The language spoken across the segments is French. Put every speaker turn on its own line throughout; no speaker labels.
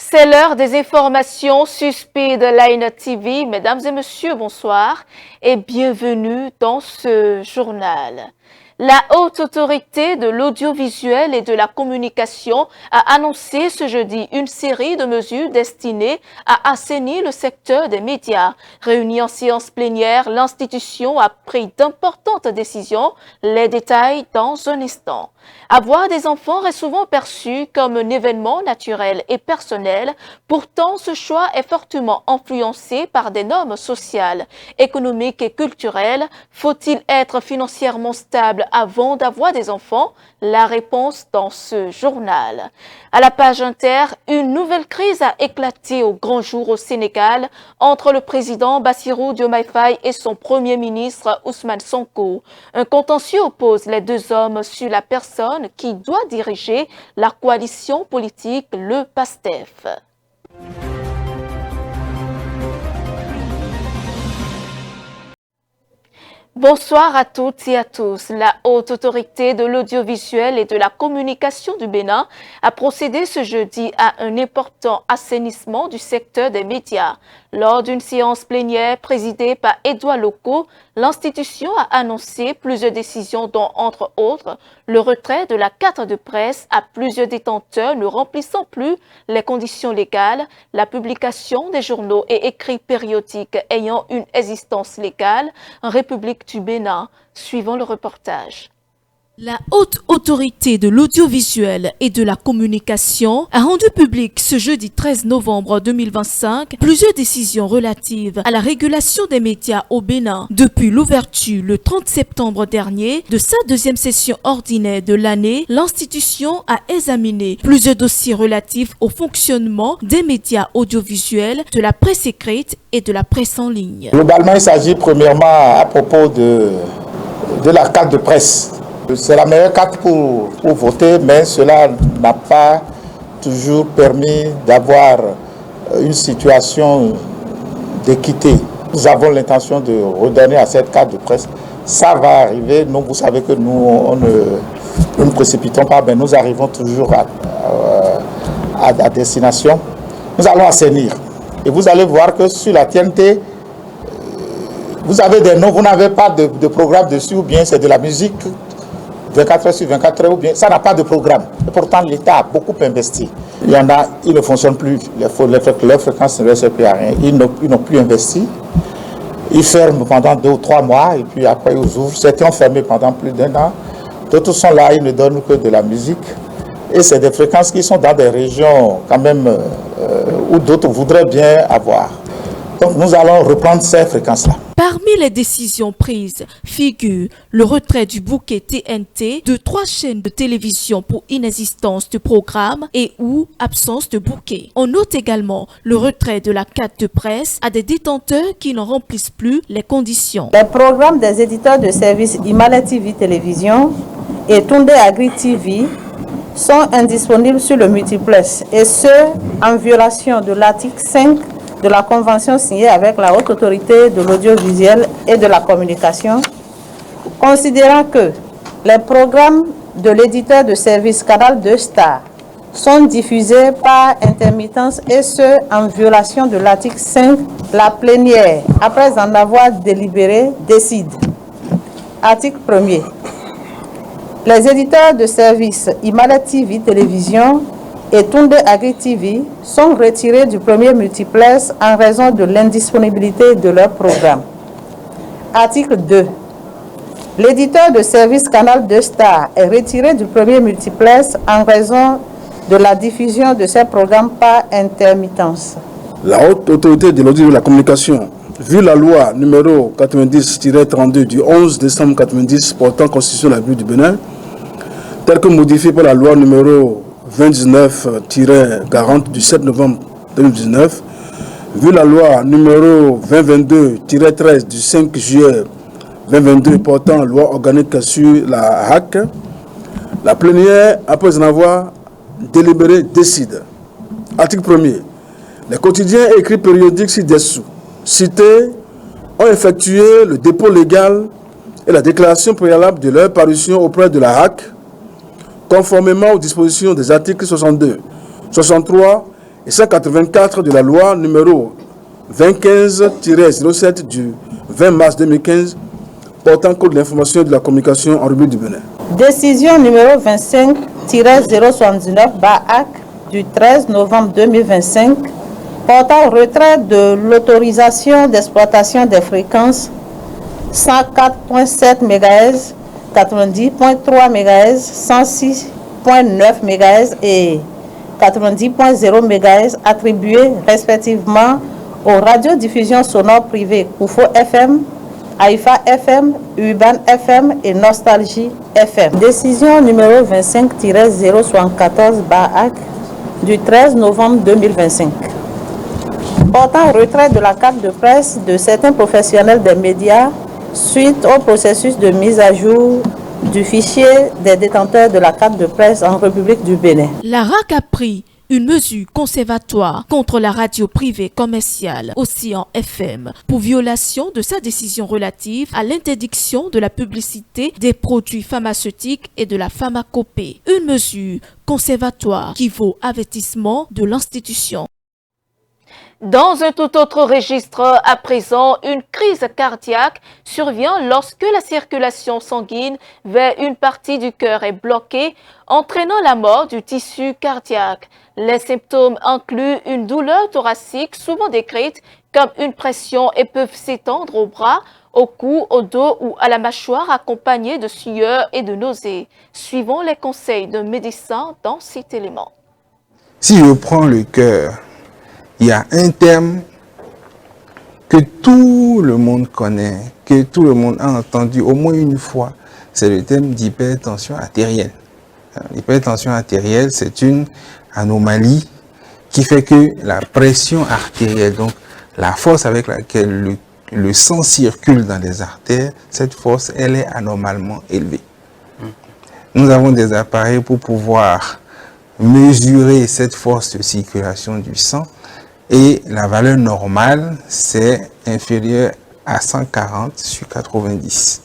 C'est l'heure des informations sur Speed Line TV. Mesdames et messieurs, bonsoir et bienvenue dans ce journal. La Haute Autorité de l'Audiovisuel et de la Communication a annoncé ce jeudi une série de mesures destinées à assainir le secteur des médias. Réunie en séance plénière, l'institution a pris d'importantes décisions. Les détails dans un instant. Avoir des enfants est souvent perçu comme un événement naturel et personnel. Pourtant, ce choix est fortement influencé par des normes sociales, économiques et culturelles. Faut-il être financièrement stable avant d'avoir des enfants? La réponse dans ce journal. À la page inter, une nouvelle crise a éclaté au grand jour au Sénégal entre le président Bassirou Diomaye Faye et son premier ministre Ousmane Sonko. Un contentieux oppose les deux hommes sur la personne qui doit diriger la coalition politique, le PASTEF. Bonsoir à toutes et à tous. La Haute Autorité de l'Audiovisuel et de la Communication du Bénin a procédé ce jeudi à un important assainissement du secteur des médias. Lors d'une séance plénière présidée par Edouard Loko, l'institution a annoncé plusieurs décisions dont, entre autres, le retrait de la carte de presse à plusieurs détenteurs ne remplissant plus les conditions légales, la publication des journaux et écrits périodiques ayant une existence légale en République du Bénin, suivant le reportage. La Haute Autorité de l'Audiovisuel et de la Communication a rendu public ce jeudi 13 novembre 2025 plusieurs décisions relatives à la régulation des médias au Bénin. Depuis l'ouverture le 30 septembre dernier de sa deuxième session ordinaire de l'année, l'institution a examiné plusieurs dossiers relatifs au fonctionnement des médias audiovisuels, de la presse écrite et de la presse en ligne.
Globalement, il s'agit premièrement à propos de la carte de presse. C'est la meilleure carte pour voter, mais cela n'a pas toujours permis d'avoir une situation d'équité. Nous avons l'intention de redonner à cette carte de presse. Ça va arriver. Donc vous savez que nous ne précipitons pas, mais nous arrivons toujours à destination. Nous allons assainir. Et vous allez voir que sur la TNT, vous avez des noms, vous n'avez pas de programme dessus, ou bien c'est de la musique. 24 heures sur 24 heures, ou bien ça n'a pas de programme. Et pourtant, l'État a beaucoup investi. Il y en a, ils ne fonctionnent plus. Les fréquences ne restent plus à rien. Ils n'ont plus investi. Ils ferment pendant 2 ou 3 mois et puis après ils ouvrent. Certains ont fermé pendant plus d'1 an. D'autres sont là, ils ne donnent que de la musique. Et c'est des fréquences qui sont dans des régions quand même où d'autres voudraient bien avoir. Donc nous allons reprendre ces fréquences-là.
Parmi les décisions prises figure le retrait du bouquet TNT de 3 chaînes de télévision pour inexistence de programme et ou absence de bouquet. On note également le retrait de la carte de presse à des détenteurs qui n'en remplissent plus les conditions.
Les programmes des éditeurs de services Imala TV Télévision et Tunde Agri TV sont indisponibles sur le Multiplex et ce, en violation de l'article 5 de la convention signée avec la Haute Autorité de l'Audiovisuel et de la Communication, considérant que les programmes de l'éditeur de service Canal 2 Star sont diffusés par intermittence et ce, en violation de l'article 5, la plénière, après en avoir délibéré, décide. Article 1er. Les éditeurs de service Imala TV Télévision et Tunde Agri TV sont retirés du premier multiplex en raison de l'indisponibilité de leur programme. Article 2. L'éditeur de service Canal 2 Star est retiré du premier multiplex en raison de la diffusion de ces programmes par intermittence.
La Haute Autorité de l'Audiovisuel et de la Communication, vu la loi numéro 90-32 du 11 décembre 90 portant Constitution de la République du Bénin, telle que modifiée par la loi numéro 29-40 du 7 novembre 2019, vu la loi numéro 2022-13 du 5 juillet 2022 portant loi organique sur la HAC, la plénière, après en avoir délibéré, décide. Article 1er. Les quotidiens écrits périodiques ci-dessous cités ont effectué le dépôt légal et la déclaration préalable de leur parution auprès de la HAC, conformément aux dispositions des articles 62, 63 et 184 de la loi numéro 2015-07 du 20 mars 2015 portant code de l'information et de la communication en République du Bénin.
Décision numéro 25-079-AC du 13 novembre 2025 portant retrait de l'autorisation d'exploitation des fréquences 104.7 MHz, 90.3 MHz, 106.9 MHz et 90.0 MHz attribués respectivement aux radiodiffusions sonores privées Koufo FM, Haïfa FM, Urban FM et Nostalgie FM. Décision numéro 25-074-AC du 13 novembre 2025 portant retrait de la carte de presse de certains professionnels des médias suite au processus de mise à jour du fichier des détenteurs de la carte de presse en République du Bénin.
La RAC a pris une mesure conservatoire contre la radio privée commerciale Océan FM pour violation de sa décision relative à l'interdiction de la publicité des produits pharmaceutiques et de la pharmacopée. Une mesure conservatoire qui vaut avertissement de l'institution.
Dans un tout autre registre, à présent, une crise cardiaque survient lorsque la circulation sanguine vers une partie du cœur est bloquée, entraînant la mort du tissu cardiaque. Les symptômes incluent une douleur thoracique souvent décrite comme une pression et peuvent s'étendre au bras, au cou, au dos ou à la mâchoire accompagnée de sueur et de nausées. Suivons les conseils d'un médecin dans cet élément.
Si je prends le cœur, il y a un terme que tout le monde connaît, que tout le monde a entendu au moins une fois, c'est le terme d'hypertension artérielle. L'hypertension artérielle, c'est une anomalie qui fait que la pression artérielle, donc la force avec laquelle le sang circule dans les artères, cette force, elle est anormalement élevée. Nous avons des appareils pour pouvoir mesurer cette force de circulation du sang. Et la valeur normale, c'est inférieur à 140 sur 90.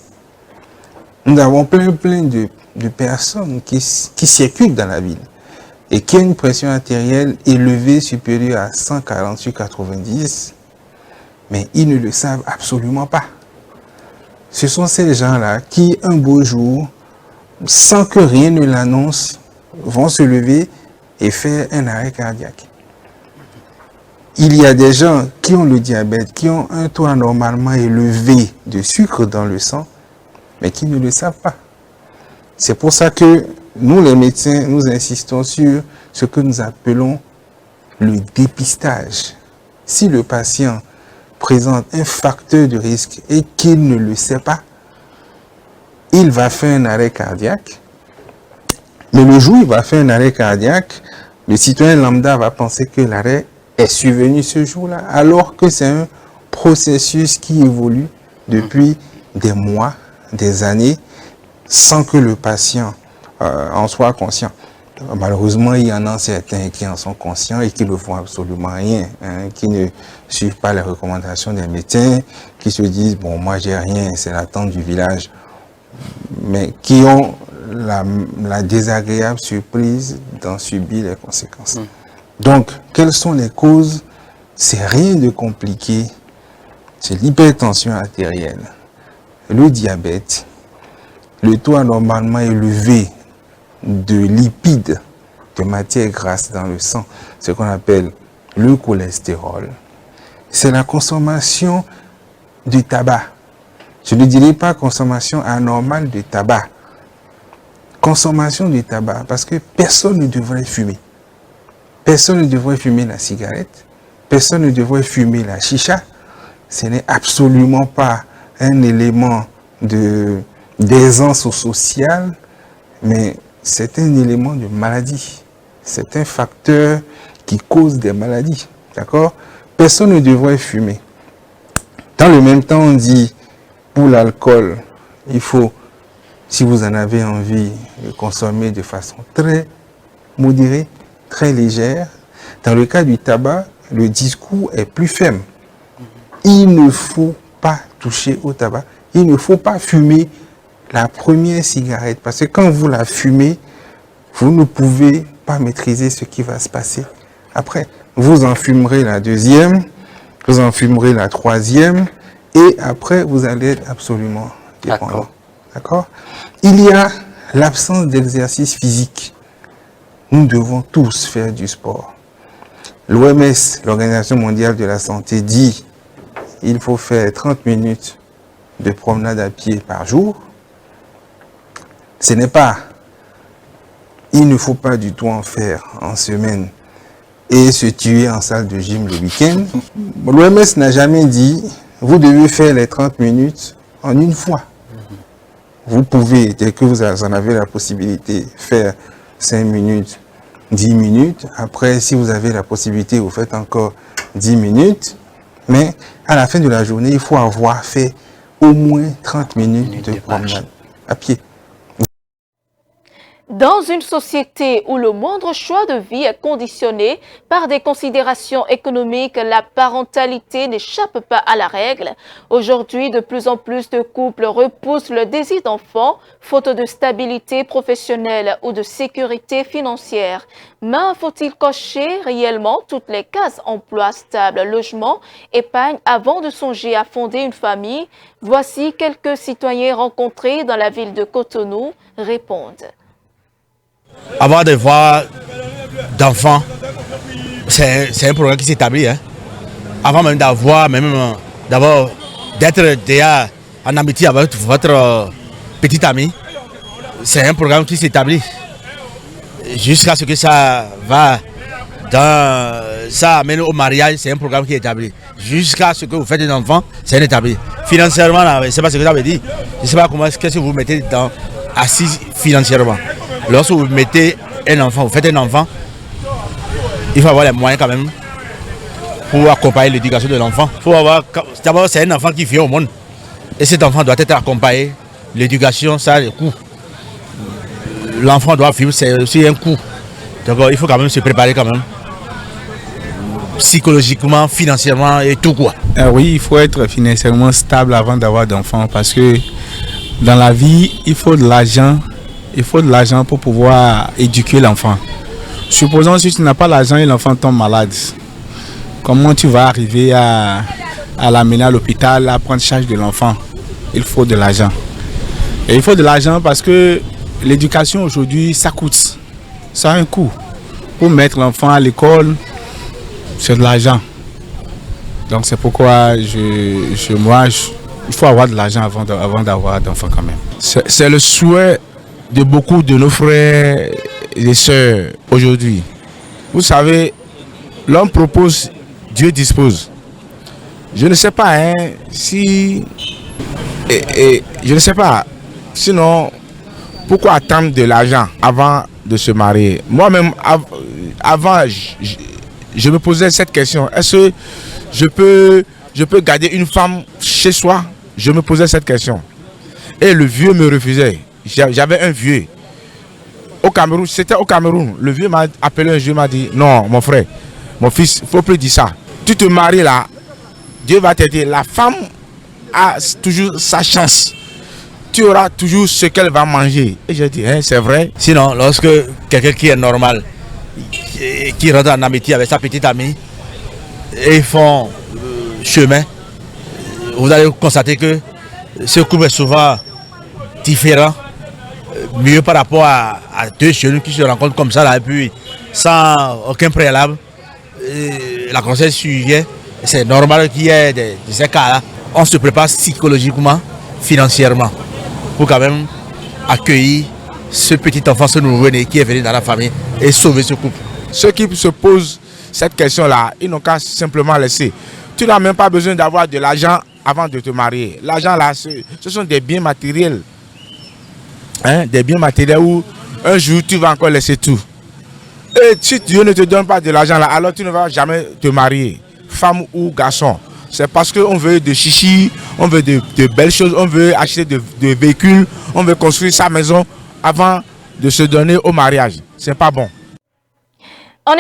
Nous avons plein de personnes qui circulent dans la ville et qui ont une pression artérielle élevée supérieure à 140 sur 90, mais ils ne le savent absolument pas. Ce sont ces gens-là qui, un beau jour, sans que rien ne l'annonce, vont se lever et faire un arrêt cardiaque. Il y a des gens qui ont le diabète, qui ont un taux anormalement élevé de sucre dans le sang, mais qui ne le savent pas. C'est pour ça que nous, les médecins, nous insistons sur ce que nous appelons le dépistage. Si le patient présente un facteur de risque et qu'il ne le sait pas, il va faire un arrêt cardiaque. Mais le jour où il va faire un arrêt cardiaque, le citoyen lambda va penser que l'arrêt est survenu ce jour-là, alors que c'est un processus qui évolue depuis des mois, des années, sans que le patient en soit conscient. Malheureusement, il y en a certains qui en sont conscients et qui ne font absolument rien, qui ne suivent pas les recommandations des médecins, qui se disent, bon, moi j'ai rien, c'est la tante du village, mais qui ont la désagréable surprise d'en subir les conséquences. Donc, quelles sont les causes? C'est rien de compliqué. C'est l'hypertension artérielle, le diabète, le taux anormalement élevé de lipides, de matières grasses dans le sang, ce qu'on appelle le cholestérol. C'est la consommation de tabac. Je ne dirais pas consommation anormale de tabac. Consommation de tabac, parce que personne ne devrait fumer. Personne ne devrait fumer la cigarette, personne ne devrait fumer la chicha. Ce n'est absolument pas un élément d'aisance sociale, mais c'est un élément de maladie. C'est un facteur qui cause des maladies. D'accord? Personne ne devrait fumer. Dans le même temps, on dit, pour l'alcool, il faut, si vous en avez envie, le consommer de façon très modérée, très légère. Dans le cas du tabac, le discours est plus ferme. Il ne faut pas toucher au tabac. Il ne faut pas fumer la première cigarette. Parce que quand vous la fumez, vous ne pouvez pas maîtriser ce qui va se passer Après, vous en fumerez la deuxième, vous en fumerez la troisième, et après, vous allez être absolument dépendant. D'accord? Il y a l'absence d'exercice physique. Nous devons tous faire du sport. L'OMS, l'Organisation mondiale de la santé, dit qu'il faut faire 30 minutes de promenade à pied par jour. Ce n'est pas, il ne faut pas du tout en faire en semaine et se tuer en salle de gym le week-end. L'OMS n'a jamais dit, vous devez faire les 30 minutes en une fois. Vous pouvez, dès que vous en avez la possibilité, faire 5 minutes, 10 minutes. Après, si vous avez la possibilité, vous faites encore 10 minutes. Mais à la fin de la journée, il faut avoir fait au moins 30 minutes de promenade à pied.
Dans une société où le moindre choix de vie est conditionné par des considérations économiques, la parentalité n'échappe pas à la règle. Aujourd'hui, de plus en plus de couples repoussent le désir d'enfant, faute de stabilité professionnelle ou de sécurité financière. Mais faut-il cocher réellement toutes les cases emploi stable, logement, épargne avant de songer à fonder une famille? Voici quelques citoyens rencontrés dans la ville de Cotonou répondent.
Avoir des voix d'enfants, c'est un programme qui s'établit. Hein. Avant même d'être déjà en amitié avec votre petit ami, c'est un programme qui s'établit. Jusqu'à ce que ça amène au mariage, c'est un programme qui est établi. Jusqu'à ce que vous faites un enfant, c'est un établi. Financièrement, je ne sais pas ce que ça veut dire. Je ne sais pas qu'est-ce que vous mettez assis financièrement. Lorsque vous mettez un enfant, vous faites un enfant, il faut avoir les moyens quand même pour accompagner l'éducation de l'enfant. D'abord, c'est un enfant qui vient au monde. Et cet enfant doit être accompagné. L'éducation, ça a des coûts. L'enfant doit vivre, c'est aussi un coût. Donc il faut quand même se préparer quand même. Psychologiquement, financièrement et tout quoi.
Oui, il faut être financièrement stable avant d'avoir d'enfants parce que dans la vie, il faut de l'argent. Il faut de l'argent pour pouvoir éduquer l'enfant. Supposons si tu n'as pas l'argent et l'enfant tombe malade, comment tu vas arriver à l'amener à l'hôpital, à prendre charge de l'enfant? Il faut de l'argent. Et il faut de l'argent parce que l'éducation aujourd'hui, ça coûte. Ça a un coût. Pour mettre l'enfant à l'école, c'est de l'argent. Donc c'est pourquoi il faut avoir de l'argent avant d'avoir d'enfants quand même.
C'est le souhait de beaucoup de nos frères et sœurs aujourd'hui. Vous savez, l'homme propose, Dieu dispose. Je ne sais pas si... je ne sais pas, sinon, pourquoi attendre de l'argent avant de se marier? Moi-même, avant, je me posais cette question. Est-ce que je peux garder une femme chez soi? Je me posais cette question. Et le vieux me refusait. J'avais un vieux au Cameroun, c'était au Cameroun. Le vieux m'a appelé un jour, m'a dit non mon frère, mon fils, il ne faut plus dire ça. Tu te maries là, Dieu va t'aider. La femme a toujours sa chance. Tu auras toujours ce qu'elle va manger. Et j'ai dit, c'est vrai.
Sinon, lorsque quelqu'un qui est normal, qui rentre en amitié avec sa petite amie, et ils font chemin, vous allez constater que ce couple est souvent différent. Mieux par rapport à deux jeunes qui se rencontrent comme ça là, et puis sans aucun préalable, la grossesse survient. C'est normal qu'il y ait ces cas-là. On se prépare psychologiquement, financièrement, pour quand même accueillir ce petit enfant, ce nouveau-né qui est venu dans la famille et sauver ce couple.
Ceux qui se posent cette question-là, ils n'ont qu'à simplement laisser. Tu n'as même pas besoin d'avoir de l'argent avant de te marier. L'argent là, ce sont des biens matériels. Des biens matériels où un jour tu vas encore laisser tout. Et si Dieu ne te donne pas de l'argent là, alors tu ne vas jamais te marier, femme ou garçon. C'est parce qu'on veut de chichi, on veut de belles choses, on veut acheter de véhicules, on veut construire sa maison avant de se donner au mariage. C'est pas bon.
En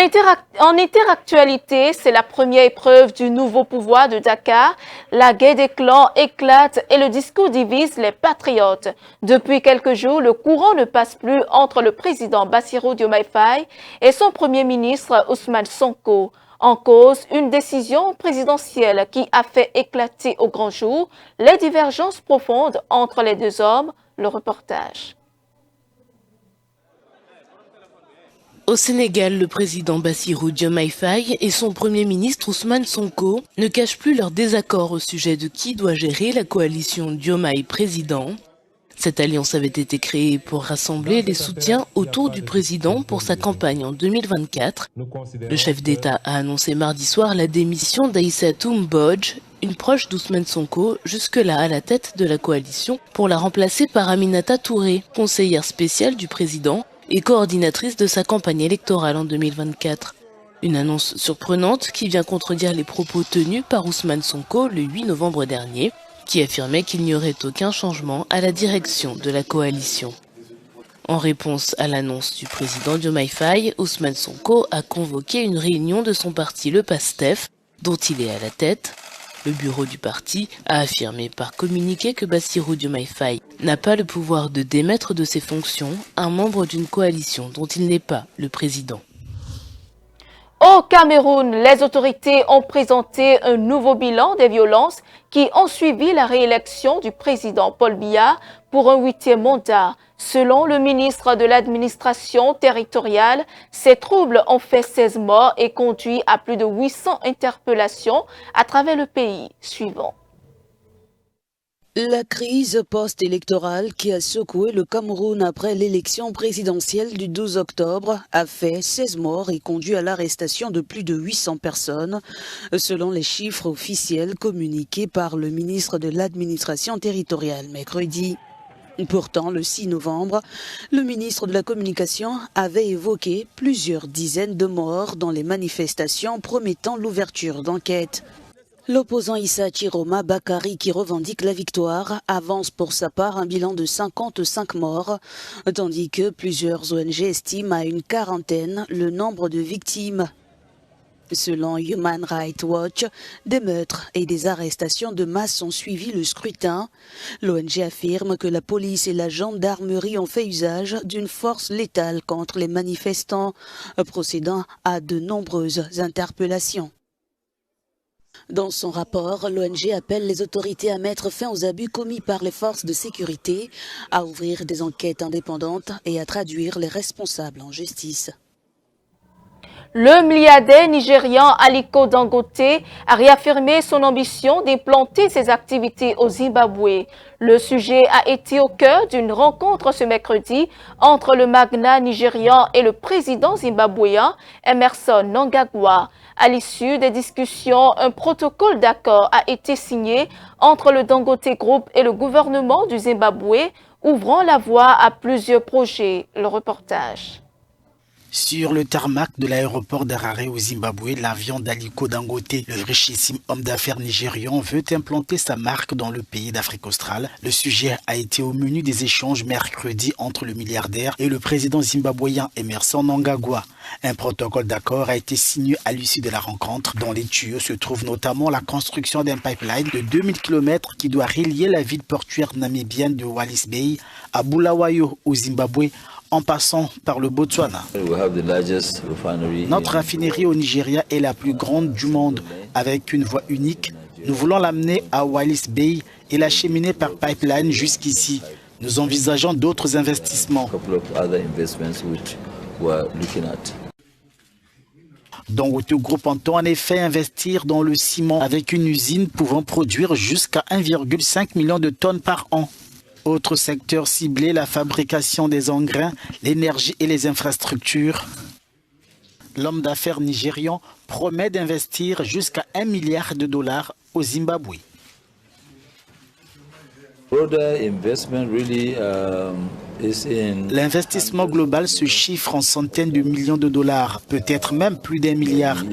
interactualité, c'est la première épreuve du nouveau pouvoir de Dakar. La guerre des clans éclate et le discours divise les patriotes. Depuis quelques jours, le courant ne passe plus entre le président Bassirou Diomaye Faye et son premier ministre Ousmane Sonko. En cause, une décision présidentielle qui a fait éclater au grand jour les divergences profondes entre les deux hommes. Le reportage.
Au Sénégal, le président Bassirou Diomaye Faye et son premier ministre Ousmane Sonko ne cachent plus leur désaccord au sujet de qui doit gérer la coalition Diomaye président. Cette alliance avait été créée pour rassembler les soutiens autour du président pour sa campagne en 2024. Le chef d'État a annoncé mardi soir la démission d'Aïssatou Mbodj, une proche d'Ousmane Sonko, jusque-là à la tête de la coalition, pour la remplacer par Aminata Touré, conseillère spéciale du président et coordinatrice de sa campagne électorale en 2024. Une annonce surprenante qui vient contredire les propos tenus par Ousmane Sonko le 8 novembre dernier, qui affirmait qu'il n'y aurait aucun changement à la direction de la coalition. En réponse à l'annonce du président Diomaye Faye, Ousmane Sonko a convoqué une réunion de son parti, le PASTEF, dont il est à la tête. Le bureau du parti a affirmé par communiqué que Bassirou Diomaye Faye n'a pas le pouvoir de démettre de ses fonctions un membre d'une coalition dont il n'est pas le président.
Au Cameroun, les autorités ont présenté un nouveau bilan des violences qui ont suivi la réélection du président Paul Biya pour un 8e mandat. Selon le ministre de l'administration territoriale, ces troubles ont fait 16 morts et conduit à plus de 800 interpellations à travers le pays. Suivant.
La crise post-électorale qui a secoué le Cameroun après l'élection présidentielle du 12 octobre a fait 16 morts et conduit à l'arrestation de plus de 800 personnes, selon les chiffres officiels communiqués par le ministre de l'administration territoriale mercredi. Pourtant, le 6 novembre, le ministre de la Communication avait évoqué plusieurs dizaines de morts dans les manifestations promettant l'ouverture d'enquêtes. L'opposant Issa Chiroma Bakari, qui revendique la victoire, avance pour sa part un bilan de 55 morts, tandis que plusieurs ONG estiment à une quarantaine le nombre de victimes. Selon Human Rights Watch, des meurtres et des arrestations de masse ont suivi le scrutin. L'ONG affirme que la police et la gendarmerie ont fait usage d'une force létale contre les manifestants, procédant à de nombreuses interpellations. Dans son rapport, l'ONG appelle les autorités à mettre fin aux abus commis par les forces de sécurité, à ouvrir des enquêtes indépendantes et à traduire les responsables en justice.
Le milliardaire nigérian Aliko Dangote a réaffirmé son ambition d'implanter ses activités au Zimbabwe. Le sujet a été au cœur d'une rencontre ce mercredi entre le magnat nigérian et le président zimbabwéen Emmerson Mnangagwa. À l'issue des discussions, un protocole d'accord a été signé entre le Dangote Group et le gouvernement du Zimbabwe, ouvrant la voie à plusieurs projets. Le reportage.
Sur le tarmac de l'aéroport d'Harare au Zimbabwe, l'avion d'Aliko Dangote, le richissime homme d'affaires nigérian, veut implanter sa marque dans le pays d'Afrique australe. Le sujet a été au menu des échanges mercredi entre le milliardaire et le président zimbabwéen Emmerson Mnangagwa. Un protocole d'accord a été signé à l'issue de la rencontre. Dans les tuyaux se trouve notamment la construction d'un pipeline de 2000 km qui doit relier la ville portuaire namibienne de Wallis Bay à Bulawayo au Zimbabwe, en passant par le Botswana. Notre raffinerie au Nigeria est la plus grande du monde, avec une voie unique. Nous voulons l'amener à Wallis Bay et l'acheminer par pipeline jusqu'ici. Nous envisageons d'autres investissements. Dangote Group entend en effet investir dans le ciment avec une usine pouvant produire jusqu'à 1,5 million de tonnes par an. Autre secteur ciblé, la fabrication des engrais, l'énergie et les infrastructures. L'homme d'affaires nigérian promet d'investir jusqu'à $1 milliard au Zimbabwe. L'investissement global se chiffre en centaines de millions de dollars, peut-être même plus d'1 milliard.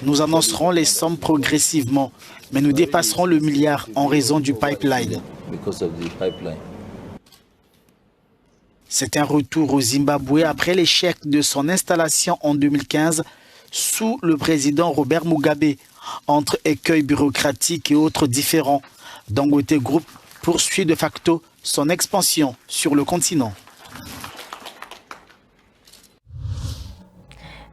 Nous annoncerons les sommes progressivement, mais nous dépasserons le milliard en raison du pipeline. C'est un retour au Zimbabwe après l'échec de son installation en 2015 sous le président Robert Mugabe. Entre écueils bureaucratiques et autres différends, Dangote Group poursuit de facto son expansion sur le continent.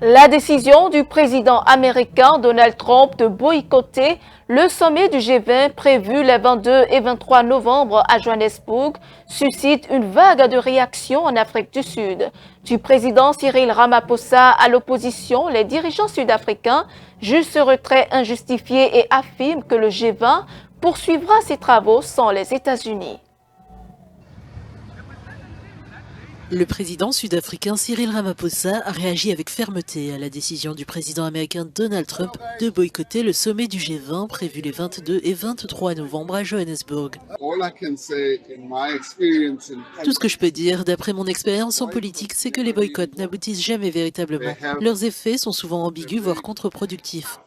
La décision du président américain Donald Trump de boycotter le sommet du G20 prévu les 22 et 23 novembre à Johannesburg suscite une vague de réactions en Afrique du Sud. Du président Cyril Ramaphosa à l'opposition, les dirigeants sud-africains jugent ce retrait injustifié et affirment que le G20 poursuivra ses travaux sans les États-Unis.
Le président sud-africain Cyril Ramaphosa a réagi avec fermeté à la décision du président américain Donald Trump de boycotter le sommet du G20 prévu les 22 et 23 novembre à Johannesburg. Tout ce que je peux dire d'après mon expérience en politique, c'est que les boycotts n'aboutissent jamais véritablement. Leurs effets sont souvent ambigus, voire contre-productifs.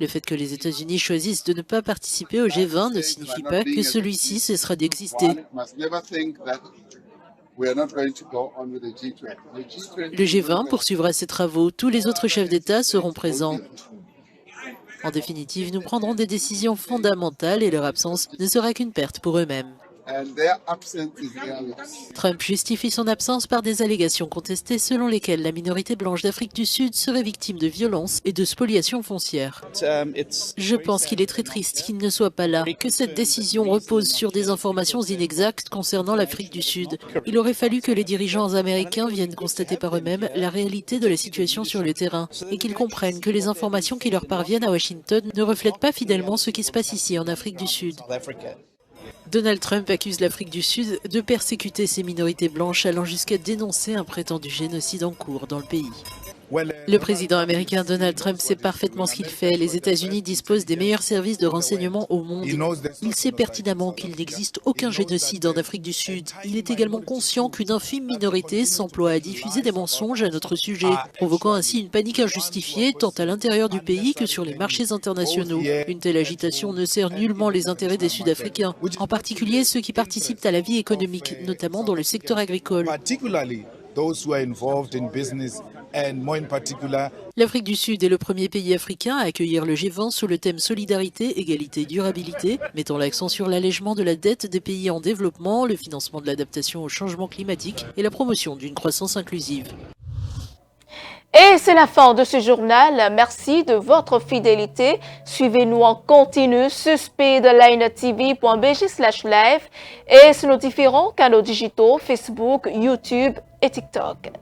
Le fait que les États-Unis choisissent de ne pas participer au G20 ne signifie pas que celui-ci cessera d'exister. Le G20 poursuivra ses travaux, tous les autres chefs d'État seront présents. En définitive, nous prendrons des décisions fondamentales et leur absence ne sera qu'une perte pour eux-mêmes. Trump justifie son absence par des allégations contestées selon lesquelles la minorité blanche d'Afrique du Sud serait victime de violences et de spoliations foncières. Je pense qu'il est très triste qu'il ne soit pas là, que cette décision repose sur des informations inexactes concernant l'Afrique du Sud. Il aurait fallu que les dirigeants américains viennent constater par eux-mêmes la réalité de la situation sur le terrain et qu'ils comprennent que les informations qui leur parviennent à Washington ne reflètent pas fidèlement ce qui se passe ici en Afrique du Sud. Donald Trump accuse l'Afrique du Sud de persécuter ses minorités blanches, allant jusqu'à dénoncer un prétendu génocide en cours dans le pays. Le président américain Donald Trump sait parfaitement ce qu'il fait. Les États-Unis disposent des meilleurs services de renseignement au monde. Il sait pertinemment qu'il n'existe aucun génocide en Afrique du Sud. Il est également conscient qu'une infime minorité s'emploie à diffuser des mensonges à notre sujet, provoquant ainsi une panique injustifiée tant à l'intérieur du pays que sur les marchés internationaux. Une telle agitation ne sert nullement les intérêts des Sud-Africains, en particulier ceux qui participent à la vie économique, notamment dans le secteur agricole. L'Afrique du Sud est le premier pays africain à accueillir le G20 sous le thème Solidarité, Égalité, Durabilité, mettant l'accent sur l'allègement de la dette des pays en développement, le financement de l'adaptation au changement climatique et la promotion d'une croissance inclusive.
Et c'est la fin de ce journal. Merci de votre fidélité. Suivez-nous en continu sur speedlinetv.bg/live et sur nos différents canaux digitaux Facebook, YouTube et TikTok.